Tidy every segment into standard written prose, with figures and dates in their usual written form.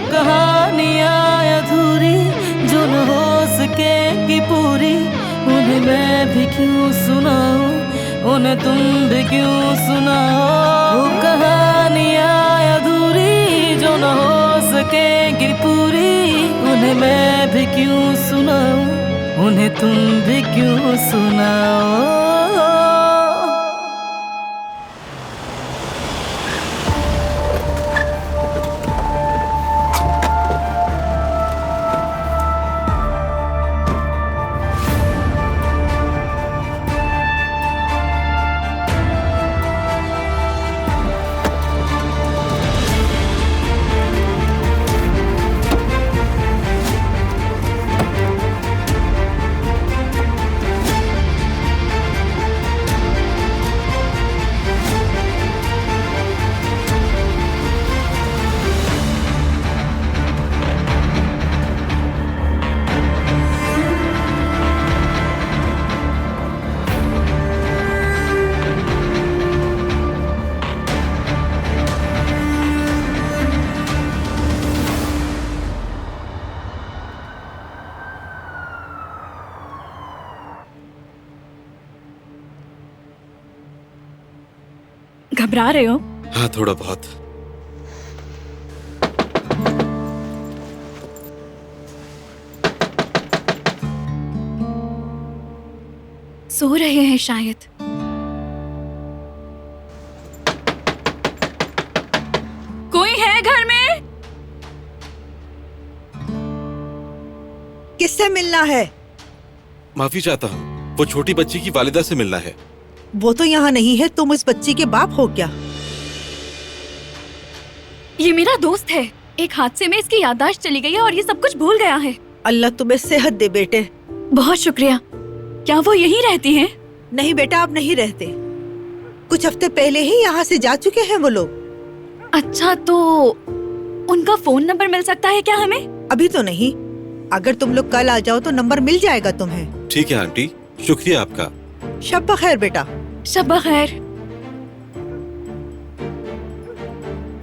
कहानियाँ अधूरी जो न हो सकेगी पूरी, उन्हें मैं भी क्यों सुनाऊं, उन्हें तुम भी क्यों सुनाओ। वो कहानियाँ अधूरी जो न हो सकेगी पूरी, उन्हें मैं भी क्यों सुनाऊं, उन्हें तुम भी क्यों सुनाओ। घबरा रहे हो? हाँ, थोड़ा बहुत। सो रहे हैं शायद। कोई है घर में? किससे मिलना है? माफी चाहता हूँ, वो छोटी बच्ची की वालिदा से मिलना है। वो तो यहाँ नहीं है, तुम इस बच्ची के बाप हो क्या? ये मेरा दोस्त है। एक हादसे में इसकी याददाश्त चली गई है और ये सब कुछ भूल गया है। अल्लाह तुम्हें सेहत दे बेटे। बहुत शुक्रिया। क्या वो यहीं रहती हैं? नहीं बेटा, अब नहीं रहते। कुछ हफ्ते पहले ही यहाँ से जा चुके हैं वो लोग। अच्छा, तो उनका फोन नंबर मिल सकता है क्या हमें? अभी तो नहीं, अगर तुम लोग कल आ जाओ तो नंबर मिल जाएगा तुम्हें। ठीक है आंटी, शुक्रिया आपका। शब बखैर बेटा। शब बखैर।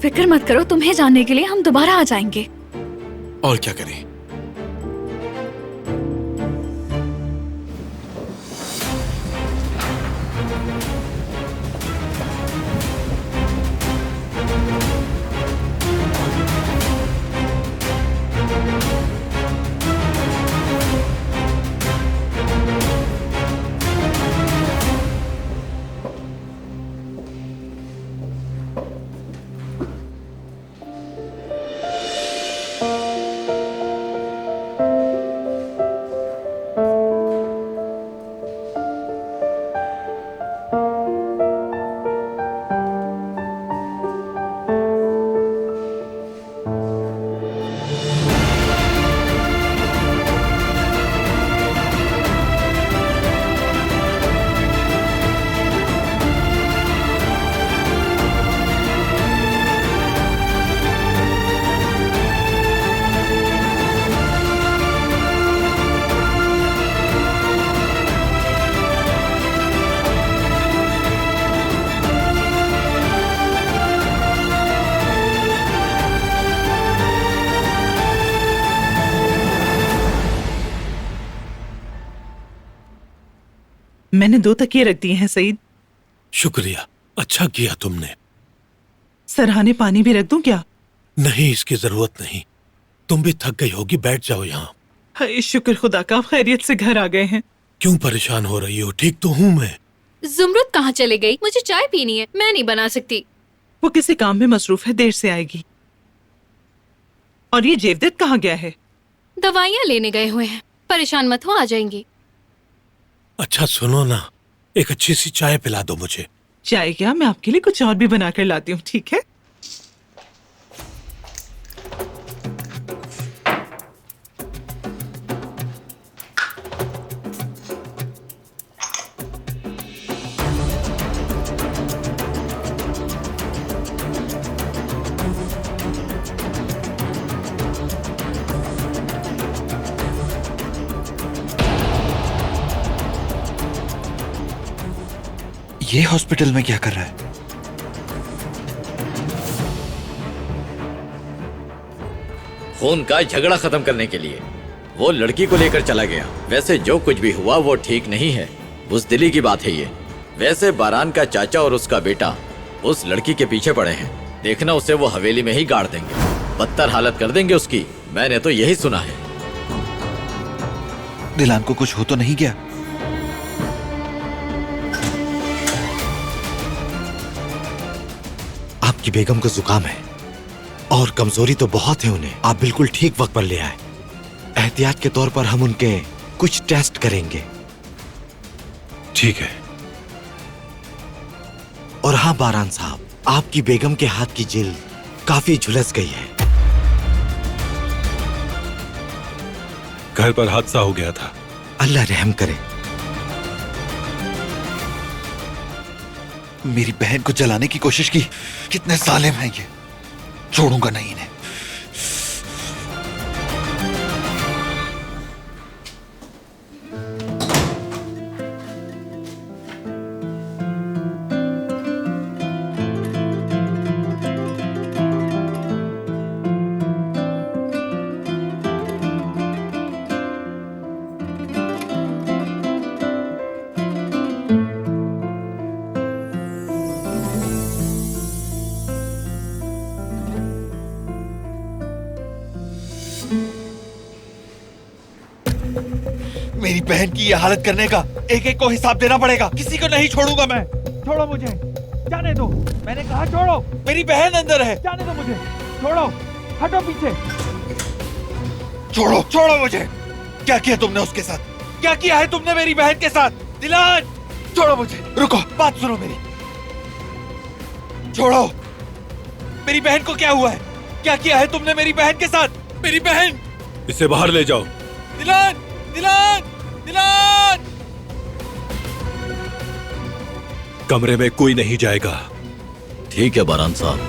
फिक्र मत करो, तुम्हें जानने के लिए हम दोबारा आ जाएंगे। और क्या करें। मैंने 2 तकिए रख दिए हैं सईद। शुक्रिया, अच्छा किया तुमने। सरहाने पानी भी रख दूं क्या? नहीं, इसकी जरूरत नहीं। तुम भी थक गई होगी, बैठ जाओ यहाँ। हाय शुक्र खुदा का, आप खैरियत से घर आ गए हैं। क्यों परेशान हो रही हो? ठीक तो हूँ मैं। जुमरुद कहाँ चले गई? मुझे चाय पीनी है, मैं नहीं बना सकती। वो किसी काम में मसरूफ है, देर से आएगी। और ये जेवदत कहाँ गया है? दवाइयाँ लेने गए हुए हैं। परेशान मत हो, आ जाएंगी। अच्छा सुनो ना, एक अच्छी सी चाय पिला दो मुझे। चाय क्या, मैं आपके लिए कुछ और भी बना कर लाती हूँ, ठीक है? ये हॉस्पिटल में क्या कर रहा है? खून का झगड़ा खत्म करने के लिए। वो लड़की को लेकर चला गया। वैसे जो कुछ भी हुआ वो ठीक नहीं है, बुज़दिली की बात है ये। वैसे बारान का चाचा और उसका बेटा उस लड़की के पीछे पड़े हैं। देखना उसे वो हवेली में ही गाड़ देंगे, बदतर हालत कर देंगे उसकी। मैंने तो यही सुना है। दिलान को कुछ हो तो नहीं गया? आपकी बेगम को जुकाम है और कमजोरी तो बहुत है उन्हें। आप बिल्कुल ठीक वक्त पर ले आए। एहतियात के तौर पर हम उनके कुछ टेस्ट करेंगे। ठीक है। और हाँ बारान साहब, आपकी बेगम के हाथ की जिल्द काफी झुलस गई है। घर पर हादसा हो गया था। अल्लाह रहम करे। मेरी बहन को जलाने की कोशिश की। कितने जालिम हैं ये, छोड़ूंगा नहीं इन्हें। मेरी बहन की ये हालत करने का एक एक को हिसाब देना पड़ेगा। किसी को नहीं छोड़ूंगा मैं। छोड़ो मुझे, जाने दो। मैंने कहा छोड़ो। मेरी बहन अंदर है, जाने दो मुझे। छोड़ो, हटो पीछे। छोड़ो, छोड़ो मुझे। क्या किया तुमने उसके साथ? क्या किया है तुमने मेरी बहन के साथ? दिलान, छोड़ो मुझे। रुको, बात सुनो मेरी। छोड़ो। मेरी बहन को क्या हुआ है? क्या किया है तुमने मेरी बहन के साथ? मेरी बहन। इसे बाहर ले जाओ। दिलान, दिलान, दिलान। कमरे में कोई नहीं जाएगा। ठीक है बारान साहब।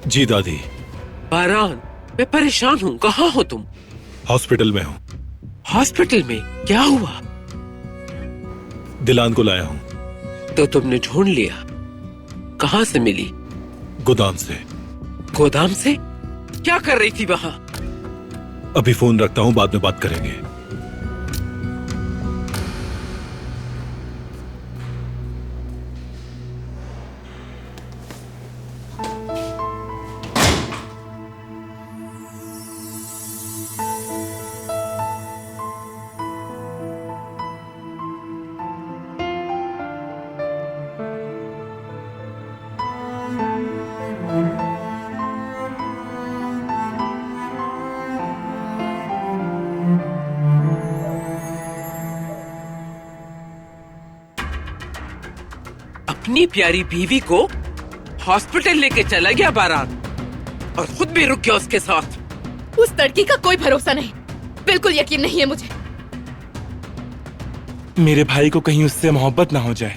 जी दादी। बारान, मैं परेशान हूँ। कहाँ हो तुम? हॉस्पिटल में हूँ। हॉस्पिटल में? क्या हुआ? दिलान को लाया हूँ। तो तुमने ढूंढ लिया? कहाँ से मिली? गोदाम से। गोदाम से? क्या कर रही थी वहाँ? अभी फोन रखता हूँ, बाद में बात करेंगे। अपनी प्यारी बीवी को हॉस्पिटल लेके चला गया बारान, और खुद भी रुक गया उसके साथ। उस लड़की का कोई भरोसा नहीं, बिल्कुल यकीन नहीं है मुझे। मेरे भाई को कहीं उससे मोहब्बत ना हो जाए।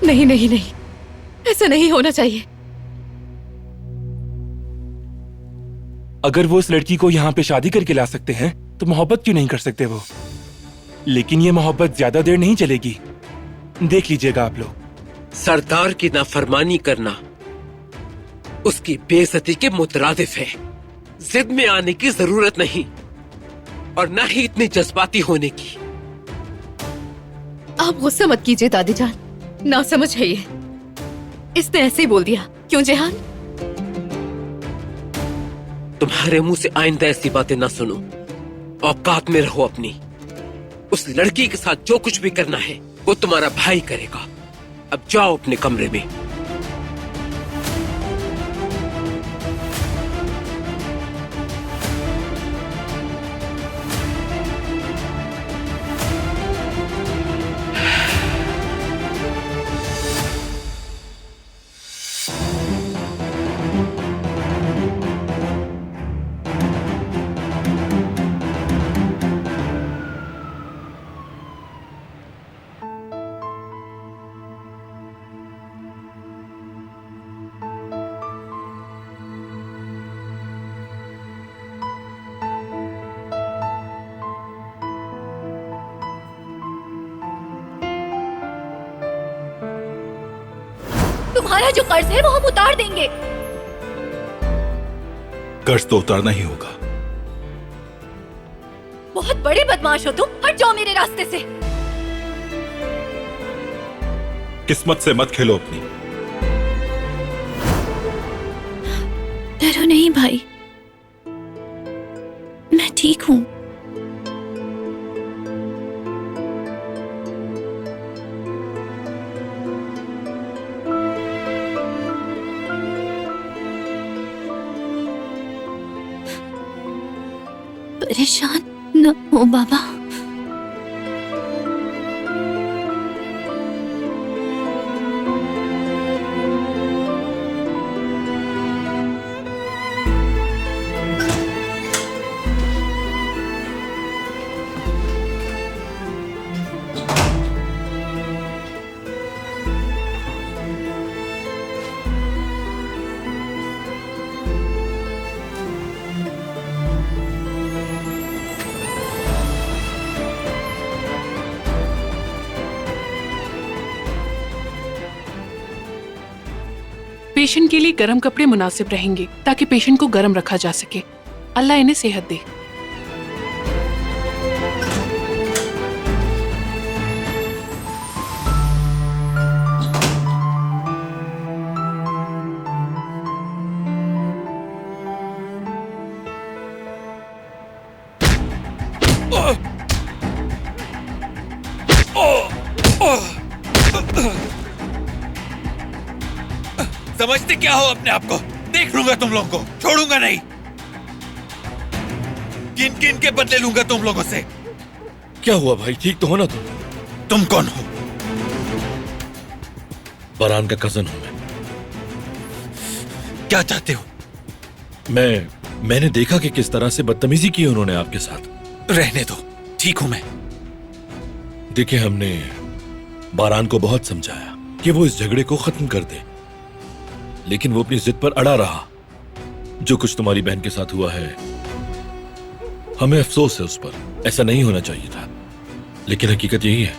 नहीं नहीं नहीं, ऐसा नहीं होना चाहिए। अगर वो उस लड़की को यहाँ पे शादी करके ला सकते हैं तो मोहब्बत क्यों नहीं कर सकते वो? लेकिन ये मोहब्बत ज्यादा देर नहीं चलेगी, देख लीजिएगा आप लोग। सरदार की नाफरमानी करना उसकी बेइज्जती के मुतरादिफ है। जिद में आने की जरूरत नहीं, और ना ही इतनी जज्बाती होने की। आप गुस्सा मत कीजिए दादी जान, ना समझ है ये। इसने ऐसे ही बोल दिया, क्यों जेहान? तुम्हारे मुंह से आइंदा ऐसी बातें ना सुनो। औकात में रहो अपनी। उस लड़की के साथ जो कुछ भी करना है वो तुम्हारा भाई करेगा। अब जाओ अपने कमरे में। तुम्हारा जो कर्ज है वो हम उतार देंगे। कर्ज तो उतारना ही होगा। बहुत बड़े बदमाश हो तुम, हट जाओ मेरे रास्ते से। किस्मत से मत खेलो अपनी। डरो नहीं भाई, मैं ठीक हूँ। परेशान न हो बाबा। पेशेंट के लिए गर्म कपड़े मुनासिब रहेंगे ताकि पेशेंट को गर्म रखा जा सके। अल्लाह इन्हें सेहत दे। समझते क्या हो अपने आप को? देख लूंगा तुम लोगों को, छोड़ूंगा नहीं। किन किन के बदले लूंगा तुम लोगों से। क्या हुआ भाई, ठीक तो हो ना तुम कौन हो? बरान का कजन हूं मैं। क्या चाहते हो? मैंने देखा कि किस तरह से बदतमीजी की उन्होंने आपके साथ। रहने दो, ठीक हूं मैं। देखिए, हमने बारान को बहुत समझाया कि वो इस झगड़े को खत्म कर दे, लेकिन वो अपनी जिद पर अड़ा रहा। जो कुछ तुम्हारी बहन के साथ हुआ है, हमें अफसोस है उस पर। ऐसा नहीं होना चाहिए था, लेकिन हकीकत यही है।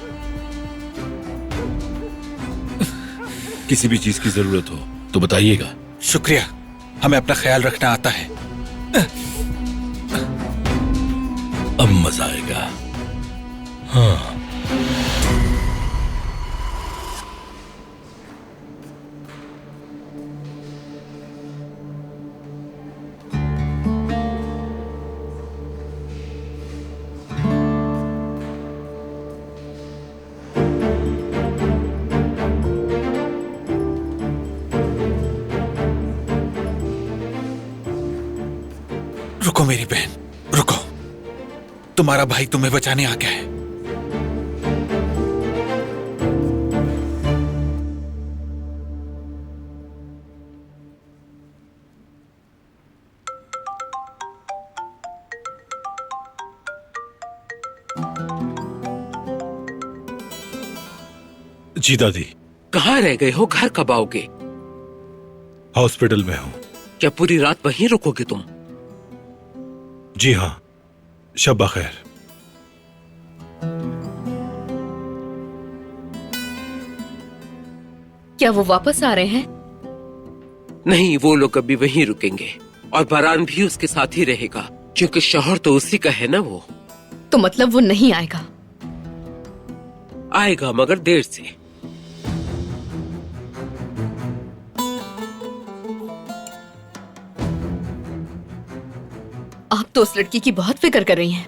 किसी भी चीज की जरूरत हो तो बताइएगा। शुक्रिया, हमें अपना ख्याल रखना आता है। अब मजा आएगा। हाँ, रुको मेरी बहन, रुको। तुम्हारा भाई तुम्हें बचाने आ गया है। जी दादी। कहाँ रह गए हो? घर कब आओगे? हॉस्पिटल में हूँ। क्या पूरी रात वहीं रुकोगे तुम? जी हाँ, शब बखैर। क्या वो वापस आ रहे हैं? नहीं, वो लोग अभी वहीं रुकेंगे और बारान भी उसके साथ ही रहेगा, क्योंकि शौहर तो उसी का है ना वो। तो मतलब वो नहीं आएगा? आएगा, मगर देर से। आप तो उस लड़की की बहुत फिक्र कर रही हैं।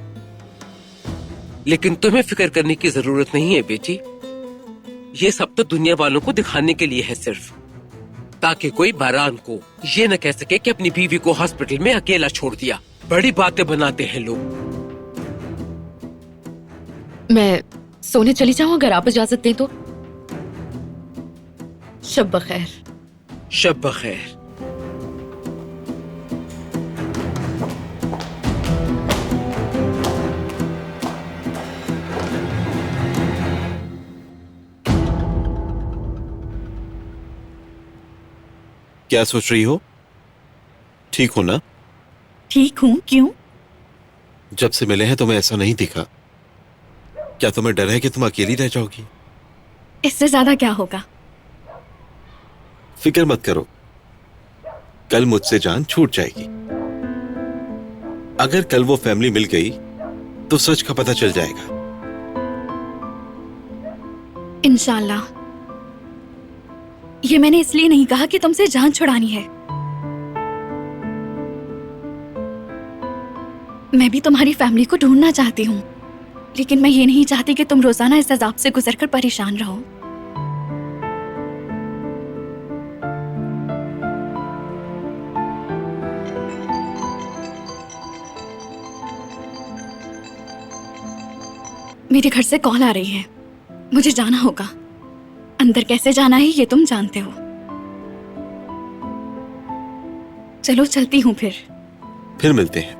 लेकिन तुम्हें फिक्र करने की जरूरत नहीं है बेटी। ये सब तो दुनिया वालों को दिखाने के लिए है सिर्फ, ताकि कोई बारान को ये न कह सके कि अपनी बीवी को हॉस्पिटल में अकेला छोड़ दिया। बड़ी बातें बनाते हैं लोग। मैं सोने चली जाऊं अगर आप इजाजत दें तो। शब बखैर। शब बखैर। क्या सोच रही हो? ठीक हो ना? ठीक हूँ। क्यों? जब से मिले हैं तुम्हें ऐसा नहीं दिखा। क्या तुम्हें डर है कि तुम अकेली रह जाओगी? इससे ज्यादा क्या होगा? फिक्र मत करो, कल मुझसे जान छूट जाएगी। अगर कल वो फैमिली मिल गई तो सच का पता चल जाएगा। इंशाल्लाह। ये मैंने इसलिए नहीं कहा कि तुमसे जान छुड़ानी है। मैं भी तुम्हारी फैमिली को ढूंढना चाहती हूँ, लेकिन मैं ये नहीं चाहती कि तुम रोजाना इस अजाब से गुजरकर परेशान रहो। मेरे घर से कॉल आ रही है, मुझे जाना होगा। अंदर कैसे जाना है ये तुम जानते हो। चलो चलती हूँ फिर मिलते हैं।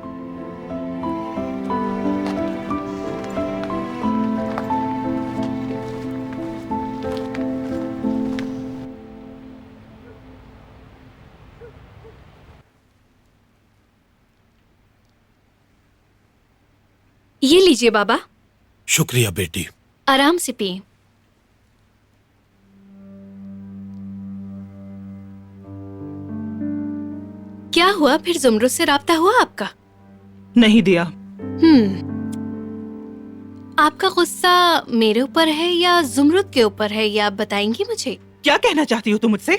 ये लीजिए बाबा। शुक्रिया बेटी। आराम से पिए। क्या हुआ फिर, जुमरुद से राब्ता हुआ आपका? नहीं दिया। आपका गुस्सा मेरे ऊपर है या जुमरुद के ऊपर है, ये आप बताएंगी मुझे? क्या कहना चाहती हो तुम मुझसे?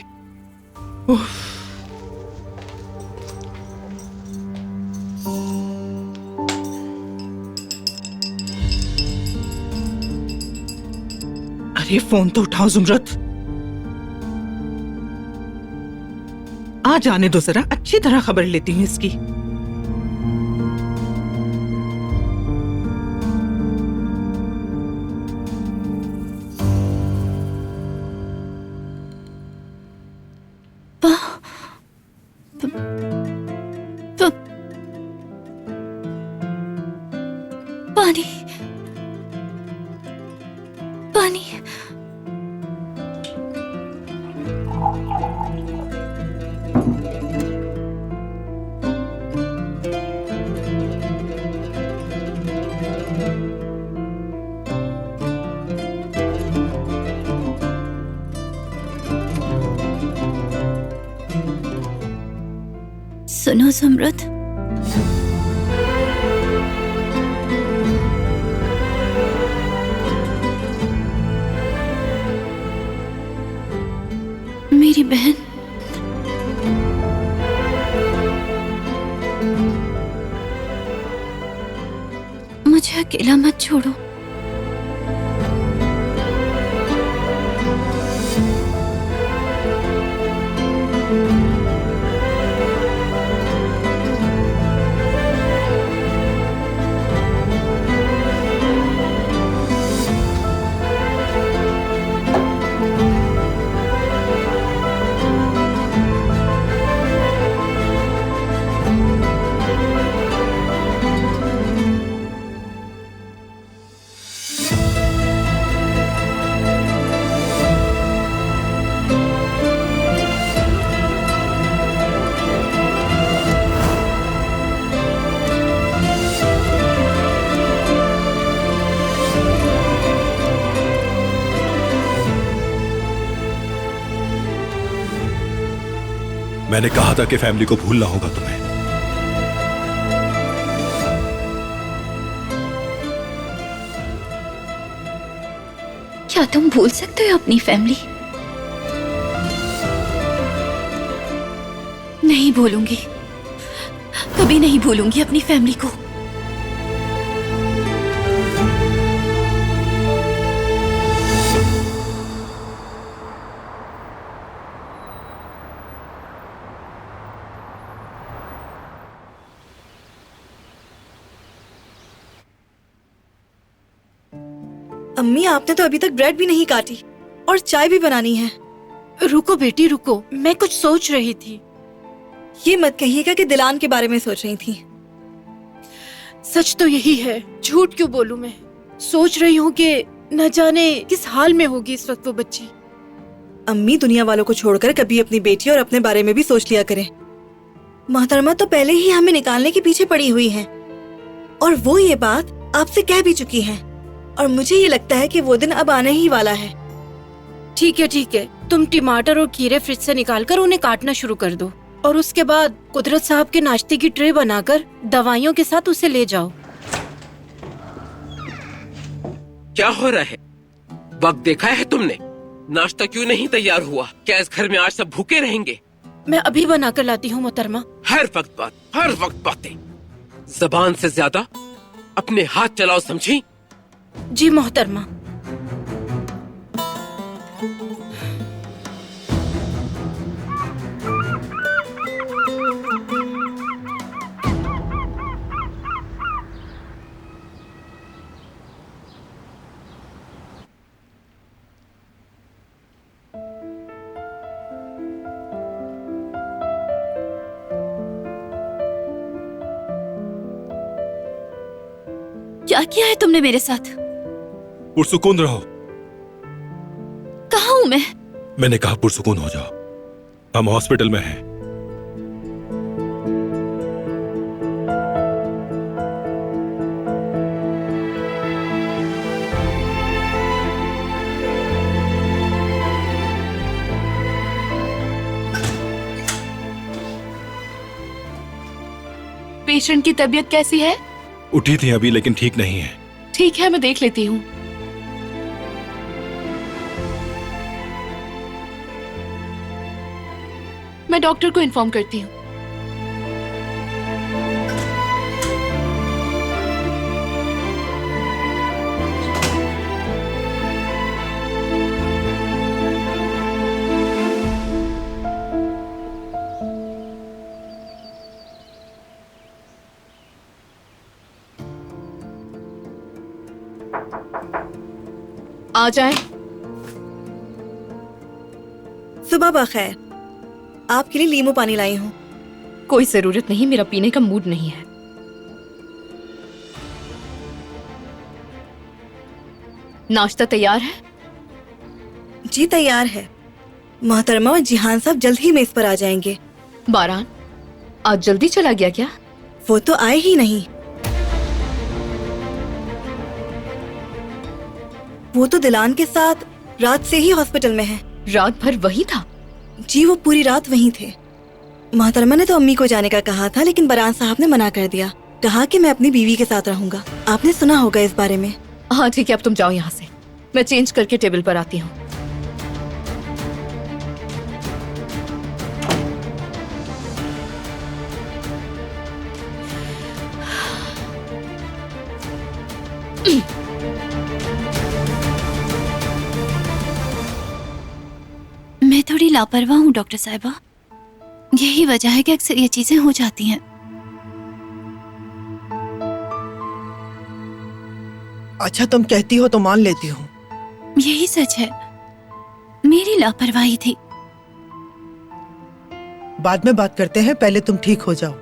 अरे फोन तो उठाओ जुमरत। आ जाने दो जरा, अच्छी तरह खबर लेती हूँ इसकी। पानी पानी। सुनो जुमरत, मेरी बहन मुझे अकेला मत छोड़ो। मैंने कहा था कि फैमिली को भूलना होगा तुम्हें। क्या तुम भूल सकते हो अपनी फैमिली? नहीं भूलूंगी, कभी नहीं भूलूंगी अपनी फैमिली को। अम्मी, आपने तो अभी तक ब्रेड भी नहीं काटी और चाय भी बनानी है। रुको बेटी रुको, मैं कुछ सोच रही थी। ये मत कहिएगा कि दिलान के बारे में सोच रही थी। सच तो यही है, झूठ क्यों बोलूं मैं। सोच रही हूँ कि न जाने किस हाल में होगी इस वक्त वो बच्ची। अम्मी, दुनिया वालों को छोड़कर कभी अपनी बेटी और अपने बारे में भी सोच लिया करें। मोहतरमा तो पहले ही हमें निकालने के पीछे पड़ी हुई हैं और वो ये बात आपसे कह भी चुकी हैं और मुझे ये लगता है कि वो दिन अब आने ही वाला है। ठीक है, तुम टमाटर और खीरे फ्रिज से निकालकर उन्हें काटना शुरू कर दो और उसके बाद कुदरत साहब के नाश्ते की ट्रे बनाकर दवाइयों के साथ उसे ले जाओ। क्या हो रहा है? वक्त देखा है तुमने? नाश्ता क्यों नहीं तैयार हुआ? क्या इस घर में आज सब भूखे रहेंगे? मैं अभी बनाकर लाती हूँ मोहतरमा। हर वक्त बातें। जबान से ज्यादा अपने हाथ चलाओ, समझी? जी मोहतरमा। क्या किया है तुमने मेरे साथ? पुरसुकून रहो। कहाँ हूँ मैं? मैंने कहा पुरसुकून हो जाओ। हम हॉस्पिटल में हैं। पेशेंट की तबीयत कैसी है? उठी थी अभी, लेकिन ठीक नहीं है। ठीक है, मैं देख लेती हूँ। मैं डॉक्टर को इन्फॉर्म करती हूँ। आ जाए। सुबह बखैर। आपके लिए लीमू पानी लाई हूँ। कोई जरूरत नहीं, मेरा पीने का मूड नहीं है। नाश्ता तैयार है? जी तैयार है। मोहतरमा और जिहान साहब जल्द ही मेज पर आ जाएंगे। बारान आज जल्दी चला गया क्या? वो तो आए ही नहीं। वो तो दिलान के साथ रात से ही हॉस्पिटल में है। रात भर वही था? जी वो पूरी रात वहीं थे। मोहतरमा ने तो अम्मी को जाने का कहा था, लेकिन बरान साहब ने मना कर दिया। कहा कि मैं अपनी बीवी के साथ रहूंगा। आपने सुना होगा इस बारे में। हाँ ठीक है, अब तुम जाओ यहाँ से। मैं चेंज करके टेबल पर आती हूँ। मैं थोड़ी लापरवाह हूँ डॉक्टर साहिबा। यही वजह है कि अक्सर ये चीजें हो जाती हैं। अच्छा तुम कहती हो तो मान लेती हूँ। यही सच है, मेरी लापरवाही थी। बाद में बात करते हैं, पहले तुम ठीक हो जाओ।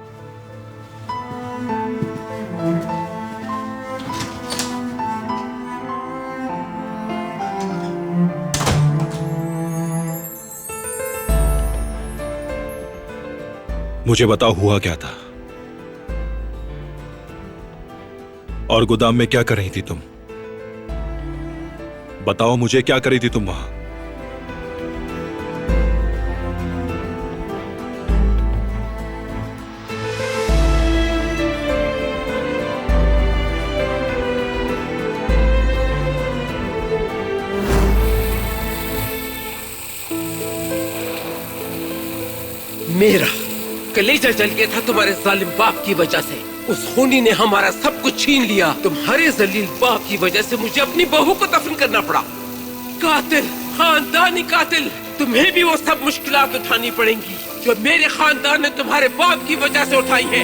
मुझे बताओ हुआ क्या था, और गोदाम में क्या कर रही थी तुम? बताओ मुझे, क्या कर रही थी तुम वहां? मेरा कलेजा जल गया था तुम्हारे जालिम बाप की वजह से। उस खूनी ने हमारा सब कुछ छीन लिया। तुम्हारे जलील बाप की वजह से मुझे अपनी बहू को दफन करना पड़ा। कातिल, खानदानी कातिल। तुम्हें भी वो सब मुश्किलात उठानी पड़ेंगी जो मेरे खानदान ने तुम्हारे बाप की वजह से उठाई है।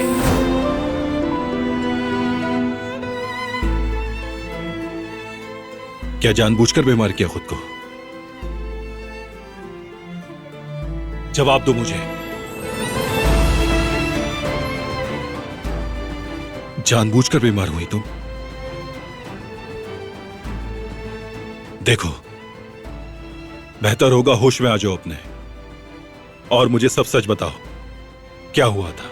क्या जानबूझकर बीमार किया खुद को? जवाब दो मुझे। जानबूझकर बीमार हुई तुम? देखो, बेहतर होगा होश में आ जाओ अपने, और मुझे सब सच बताओ, क्या हुआ था?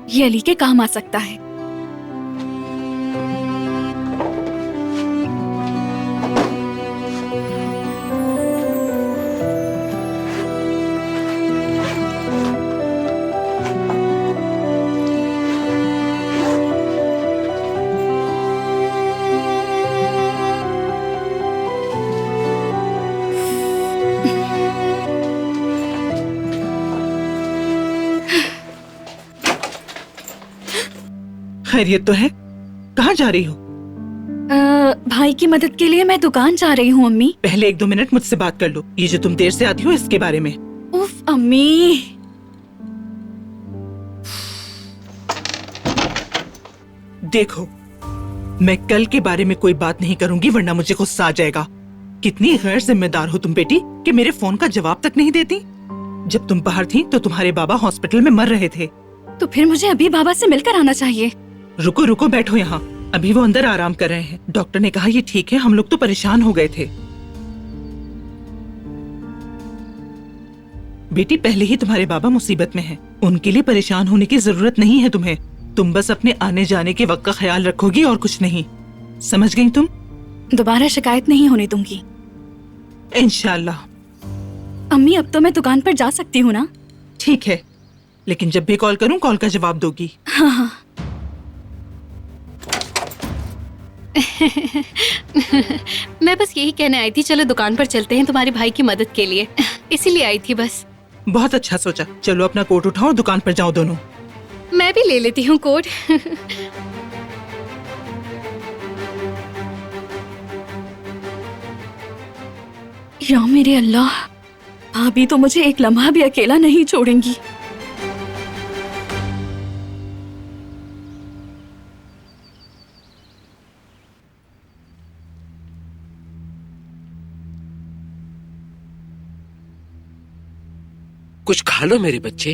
ये अली के काम आ सकता है। खैरियत तो है? कहाँ जा रही हो? भाई की मदद के लिए मैं दुकान जा रही हूँ अम्मी। पहले 1-2 मिनट मुझसे बात कर लो। ये जो तुम देर से आती हो इसके बारे में। उफ अम्मी। देखो, मैं कल के बारे में कोई बात नहीं करूंगी वरना मुझे गुस्सा आ जाएगा। कितनी गैर जिम्मेदार हो तुम बेटी कि मेरे फोन का जवाब तक नहीं देती। जब तुम बाहर थी तो तुम्हारे बाबा हॉस्पिटल में मर रहे थे। तो फिर मुझे अभी बाबा से मिलकर आना चाहिए। रुको रुको, बैठो यहाँ। अभी वो अंदर आराम कर रहे हैं। डॉक्टर ने कहा ये ठीक है, हम लोग तो परेशान हो गए थे। बेटी, पहले ही तुम्हारे बाबा मुसीबत में हैं। उनके लिए परेशान होने की जरूरत नहीं है तुम्हें। तुम बस अपने आने जाने के वक्त का ख्याल रखोगी और कुछ नहीं। समझ गई तुम? दोबारा शिकायत नहीं होने दूंगी इंशाल्लाह। अम्मी, अब तो मैं दुकान पर जा सकती हूँ ना? ठीक है, लेकिन जब भी कॉल करूँ कॉल का जवाब दोगी। हाँ हाँ। मैं बस यही कहने आई थी, चलो दुकान पर चलते हैं तुम्हारे भाई की मदद के लिए। इसीलिए आई थी बस। बहुत अच्छा सोचा। चलो अपना कोट उठाओ और दुकान पर जाओ दोनों। मैं भी ले लेती हूँ कोट। या मेरे अल्लाह, भाभी तो मुझे एक लम्हा भी अकेला नहीं छोड़ेंगी। कुछ खा लो मेरे बच्चे।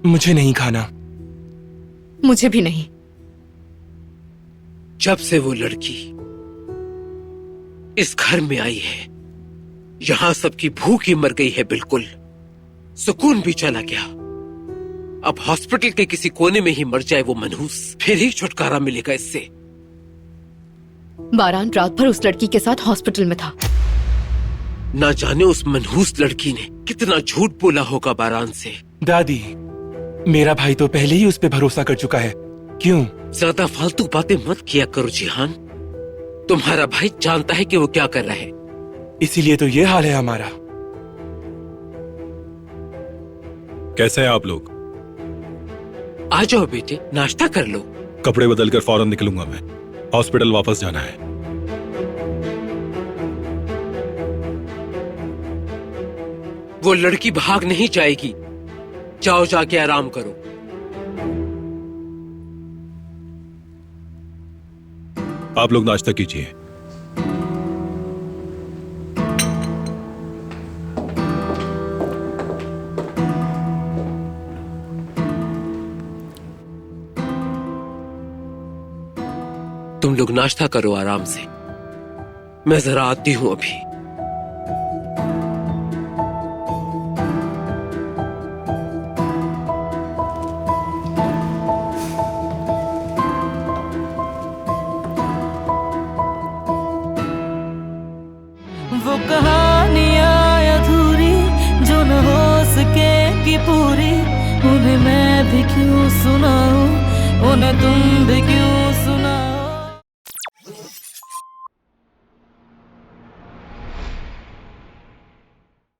मुझे नहीं खाना। मुझे भी नहीं। जब से वो लड़की इस घर में आई है, यहां सबकी भूख ही मर गई है। बिल्कुल सुकून भी चला गया। अब हॉस्पिटल के किसी कोने में ही मर जाए वो मनहूस, फिर ही छुटकारा मिलेगा इससे। बारान रात भर उस लड़की के साथ हॉस्पिटल में था। ना जाने उस मनहूस लड़की ने कितना झूठ बोला होगा बारान से। दादी, मेरा भाई तो पहले ही उस पे भरोसा कर चुका है। क्यों? ज्यादा फालतू बातें मत किया करो जिहान। तुम्हारा भाई जानता है कि वो क्या कर रहा है। इसीलिए तो ये हाल है हमारा। कैसे हैं आप लोग? आ जाओ बेटे, नाश्ता कर लो। कपड़े बदलकर फौरन निकलूंगा मैं। हॉस्पिटल वापस जाना है। वो लड़की भाग नहीं जाएगी। जाओ जाके आराम करो। आप लोग नाश्ता कीजिए। तुम लोग नाश्ता करो आराम से। मैं जरा आती हूं अभी। वो कहानियाँ अधूरी जो न हो सके कि पूरी, उन्हें मैं भी क्यों सुनाऊं, उन्हें तुम भी क्यों सुना।